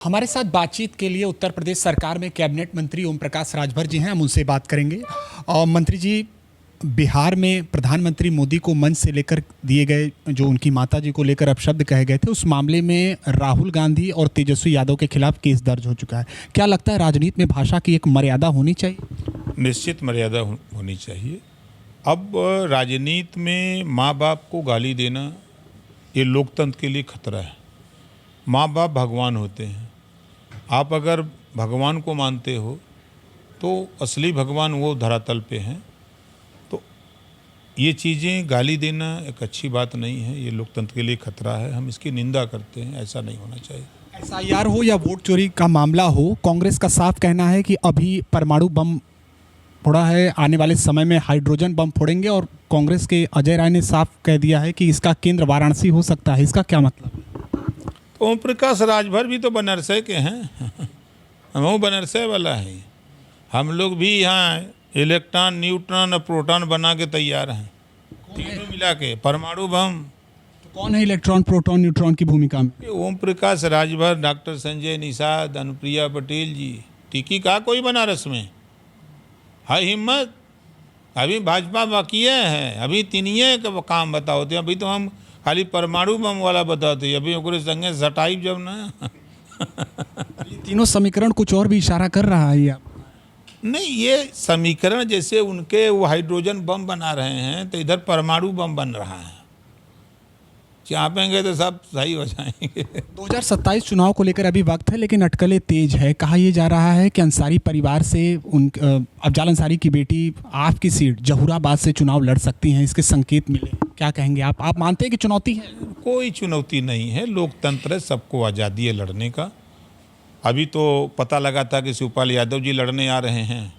हमारे साथ बातचीत के लिए उत्तर प्रदेश सरकार में कैबिनेट मंत्री ओम प्रकाश राजभर जी हैं। हम उनसे बात करेंगे। और मंत्री जी, बिहार में प्रधानमंत्री मोदी को मंच से लेकर दिए गए जो उनकी माता जी को लेकर अपशब्द कहे गए थे, उस मामले में राहुल गांधी और तेजस्वी यादव के खिलाफ केस दर्ज हो चुका है। क्या लगता है राजनीति में भाषा की एक मर्यादा होनी चाहिए? निश्चित मर्यादा होनी चाहिए। अब राजनीति में माँ बाप को गाली देना ये लोकतंत्र के लिए खतरा है। माँ बाप भगवान होते हैं। आप अगर भगवान को मानते हो तो असली भगवान वो धरातल पे हैं। तो ये चीज़ें गाली देना एक अच्छी बात नहीं है, ये लोकतंत्र के लिए खतरा है। हम इसकी निंदा करते हैं, ऐसा नहीं होना चाहिए। SIR हो या वोट चोरी का मामला हो, कांग्रेस का साफ कहना है कि अभी परमाणु बम फोड़ा है, आने वाले समय में हाइड्रोजन बम फोड़ेंगे। और कांग्रेस के अजय राय ने साफ कह दिया है कि इसका केंद्र वाराणसी हो सकता है। इसका क्या मतलब है? ओम प्रकाश राजभर भी तो बनारस के हैं। हम बनारस वाला है। हम लोग भी यहाँ इलेक्ट्रॉन, न्यूट्रॉन और प्रोटॉन बना के तैयार हैं, तीनों मिला के परमाणु बम। तो कौन है इलेक्ट्रॉन, प्रोटॉन, न्यूट्रॉन की भूमिका में? ओम प्रकाश राजभर, डॉक्टर संजय निषाद, अनुप्रिया पटेल जी। टिकी कहा कोई बनारस में है हिम्मत? अभी भाजपा बाकी है, अभी तिनिये का काम बताओ थे। अभी तो हम खाली परमाणु बम वाला बताते, अभी ओकरे संगे सटाई जब ना। ये तीनों समीकरण कुछ और भी इशारा कर रहा है। आप नहीं, ये समीकरण जैसे उनके वो हाइड्रोजन बम बना रहे हैं तो इधर परमाणु बम बन रहा है। चापेंगे तो सब सही हो जाएंगे। 2027 चुनाव को लेकर अभी वक्त है, लेकिन अटकलें तेज है। कहा यह जा रहा है कि अंसारी परिवार से अफजाल अंसारी की बेटी आपकी सीट जहूराबाद से चुनाव लड़ सकती हैं, इसके संकेत मिले। क्या कहेंगे आप मानते हैं कि चुनौती है? कोई चुनौती नहीं है, लोकतंत्र है, सबको आज़ादी है लड़ने का। अभी तो पता लगा था कि शिवपाल यादव जी लड़ने आ रहे हैं,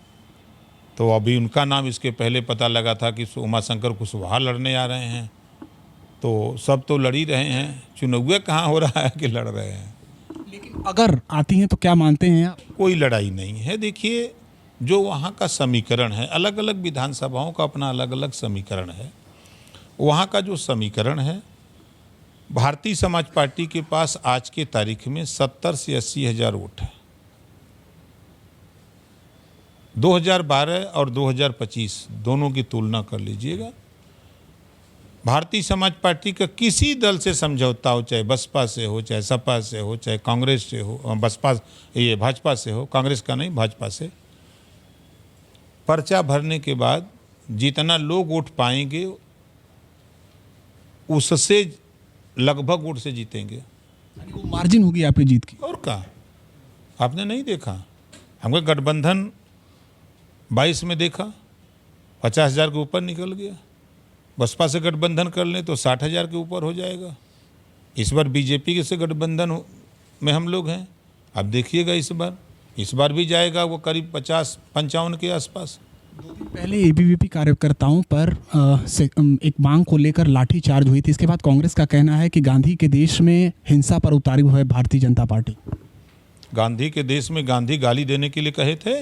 तो अभी उनका नाम इसके पहले पता लगा था कि उमाशंकर कुशवाहा लड़ने आ रहे हैं। तो सब तो लड़ ही रहे हैं, चुनाव कहाँ हो रहा है कि लड़ रहे हैं। लेकिन अगर आती हैं तो क्या मानते हैं आप? कोई लड़ाई नहीं है। देखिए, जो वहाँ का समीकरण है, अलग अलग विधानसभाओं का अपना अलग अलग समीकरण है। वहाँ का जो समीकरण है, भारतीय समाज पार्टी के पास आज के तारीख में 70 से 80 हज़ार वोट है। 2012 और 2025 दोनों की तुलना कर लीजिएगा। भारतीय समाज पार्टी का किसी दल से समझौता हो, चाहे बसपा से हो, चाहे सपा से हो, चाहे कांग्रेस से हो, भाजपा से हो, कांग्रेस का नहीं भाजपा से, पर्चा भरने के बाद जितना लोग वोट पाएंगे उससे लगभग वोट से जीतेंगे। वो मार्जिन होगी आपकी जीत की। और क्या आपने नहीं देखा? हमको गठबंधन 22 में देखा 50 हज़ार के ऊपर निकल गया। बसपा से गठबंधन कर लें तो 60 हज़ार के ऊपर हो जाएगा। इस बार बीजेपी के से गठबंधन में हम लोग हैं। अब देखिएगा इस बार भी जाएगा वो करीब 50-55 के आसपास। 2 दिन पहले ABVP कार्यकर्ताओं पर एक मांग को लेकर लाठीचार्ज हुई थी। इसके बाद कांग्रेस का कहना है कि गांधी के देश में हिंसा पर उतारी हुई है भारतीय जनता पार्टी। गांधी के देश में गांधी गाली देने के लिए कहे थे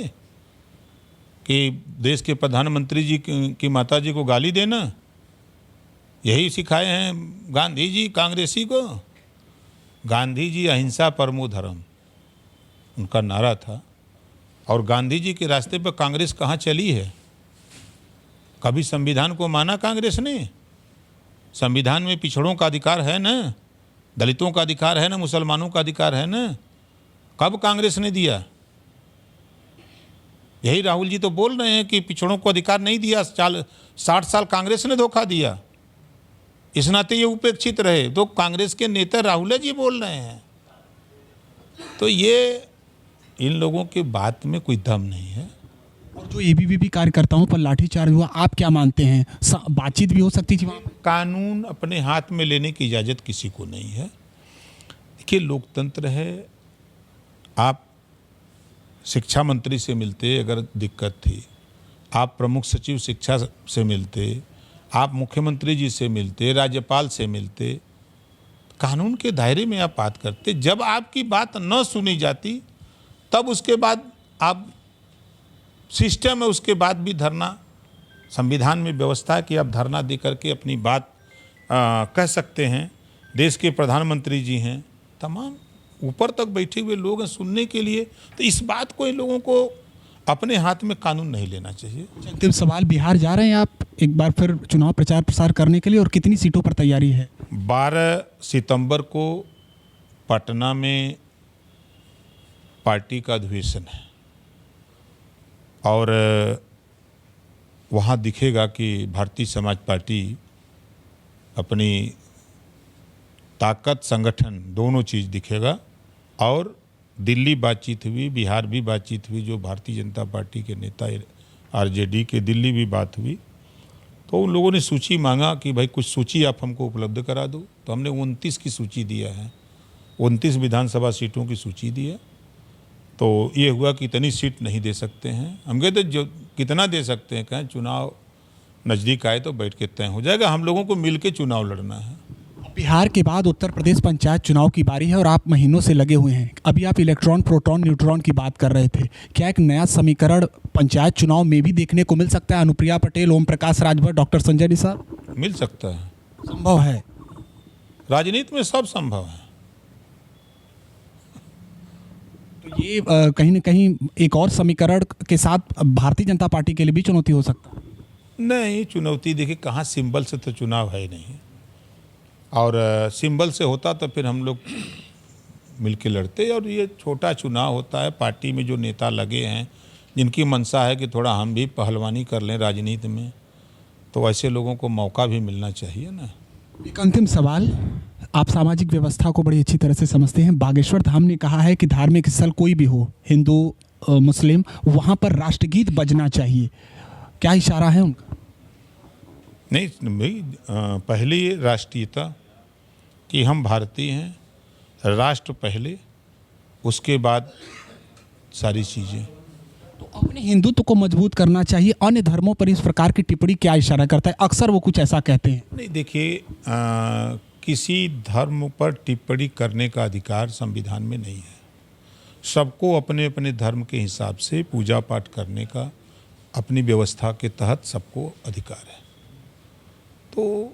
कि देश के प्रधानमंत्री जी की माता जी को गाली देना, यही सिखाए हैं गांधी जी कांग्रेसी को। गांधी जी अहिंसा परमो धर्म उनका नारा था। और गांधी जी के रास्ते पर कांग्रेस कहाँ चली है? कभी संविधान को माना कांग्रेस ने? संविधान में पिछड़ों का अधिकार है ना, दलितों का अधिकार है ना, मुसलमानों का अधिकार है ना। कब कांग्रेस ने दिया? यही राहुल जी तो बोल रहे हैं कि पिछड़ों को अधिकार नहीं दिया। 60 साल कांग्रेस ने धोखा दिया, इस नाते ये उपेक्षित रहे। तो कांग्रेस के नेता राहुल जी बोल रहे हैं। तो ये इन लोगों के बात में कोई दम नहीं है। और जो ABVP कार्यकर्ताओं पर लाठीचार्ज हुआ, आप क्या मानते हैं? बातचीत भी हो सकती थी वहाँ? कानून अपने हाथ में लेने की इजाज़त किसी को नहीं है। देखिए, लोकतंत्र है। आप शिक्षा मंत्री से मिलते अगर दिक्कत थी, आप प्रमुख सचिव शिक्षा से मिलते, आप मुख्यमंत्री जी से मिलते, राज्यपाल से मिलते, कानून के दायरे में आप बात करते। जब आपकी बात न सुनी जाती तब उसके बाद आप सिस्टम है, उसके बाद भी धरना, संविधान में व्यवस्था है कि आप धरना दे करके अपनी बात कह सकते हैं। देश के प्रधानमंत्री जी हैं, तमाम ऊपर तक बैठे हुए लोग हैं सुनने के लिए। तो इस बात को इन लोगों को अपने हाथ में कानून नहीं लेना चाहिए। अंतिम सवाल, बिहार जा रहे हैं आप एक बार फिर चुनाव प्रचार प्रसार करने के लिए, और कितनी सीटों पर तैयारी है? 12 सितंबर को पटना में पार्टी का अधिवेशन है और वहाँ दिखेगा कि भारतीय समाज पार्टी अपनी ताकत संगठन दोनों चीज़ दिखेगा। और दिल्ली बातचीत हुई, बिहार भी बातचीत हुई, जो भारतीय जनता पार्टी के नेता आरजेडी के दिल्ली भी बात हुई, तो उन लोगों ने सूची मांगा कि भाई कुछ सूची आप हमको उपलब्ध करा दो। तो हमने 29 की सूची दिया है, 29 विधानसभा सीटों की सूची दी है। तो ये हुआ कि इतनी सीट नहीं दे सकते हैं। हम कहते जो कितना दे सकते हैं, कहें चुनाव नज़दीक आए तो बैठ के तय हो जाएगा। हम लोगों को मिल के चुनाव लड़ना है। बिहार के बाद उत्तर प्रदेश पंचायत चुनाव की बारी है और आप महीनों से लगे हुए हैं। अभी आप इलेक्ट्रॉन, प्रोटॉन, न्यूट्रॉन की बात कर रहे थे। क्या एक नया समीकरण पंचायत चुनाव में भी देखने को मिल सकता है? अनुप्रिया पटेल, ओम प्रकाश राजभर, डॉक्टर संजय निषाद? मिल सकता है, संभव है। राजनीति में सब संभव है। तो ये कहीं न कहीं एक और समीकरण के साथ भारतीय जनता पार्टी के लिए भी चुनौती हो सकता है। नहीं, चुनौती देखिए, कहाँ सिंबल से तो चुनाव है ही नहीं, और सिंबल से होता तो फिर हम लोग मिलके लड़ते। और ये छोटा चुनाव होता है, पार्टी में जो नेता लगे हैं जिनकी मंशा है कि थोड़ा हम भी पहलवानी कर लें राजनीति में, तो ऐसे लोगों को मौका भी मिलना चाहिए ना। एक अंतिम सवाल, आप सामाजिक व्यवस्था को बड़ी अच्छी तरह से समझते हैं। बागेश्वर धाम ने कहा है कि धार्मिक स्थल कोई भी हो, हिंदू मुस्लिम, वहाँ पर राष्ट्रगीत बजना चाहिए। क्या इशारा है उनका? नहीं भाई, पहली राष्ट्रीयता कि हम भारतीय हैं, राष्ट्र पहले, उसके बाद सारी चीज़ें। तो अपने हिंदुत्व को मजबूत करना चाहिए। अन्य धर्मों पर इस प्रकार की टिप्पणी क्या इशारा करता है? अक्सर वो कुछ ऐसा कहते हैं। नहीं देखिए, किसी धर्म पर टिप्पणी करने का अधिकार संविधान में नहीं है। सबको अपने अपने धर्म के हिसाब से पूजा पाठ करने का अपनी व्यवस्था के तहत सबको अधिकार है। तो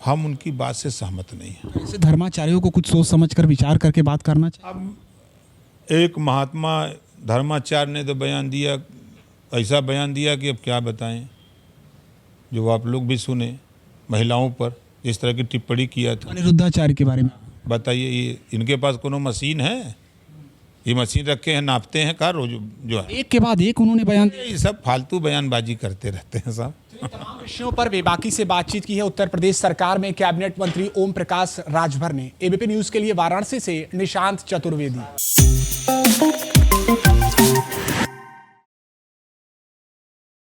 हम उनकी बात से सहमत नहीं हैं। ऐसे धर्माचार्यों को कुछ सोच समझकर विचार करके बात करना चाहिए। अब एक महात्मा धर्माचार्य ने तो बयान दिया, ऐसा बयान दिया कि अब क्या बताएं, जो आप लोग भी सुने, महिलाओं पर इस तरह की टिप्पणी किया था। अनिरुद्धाचार्य के बारे में बताइए, ये इनके पास कोनो मशीन है? ये मशीन रखे हैं, नापते हैं का रोज जो है? एक के बाद एक उन्होंने बयान दिया। ये सब फालतू बयानबाजी करते रहते हैं साहब। तमाम विषयों पर बेबाकी से बातचीत की है उत्तर प्रदेश सरकार में कैबिनेट मंत्री ओम प्रकाश राजभर ने। एबीपी न्यूज के लिए वाराणसी से निशांत चतुर्वेदी।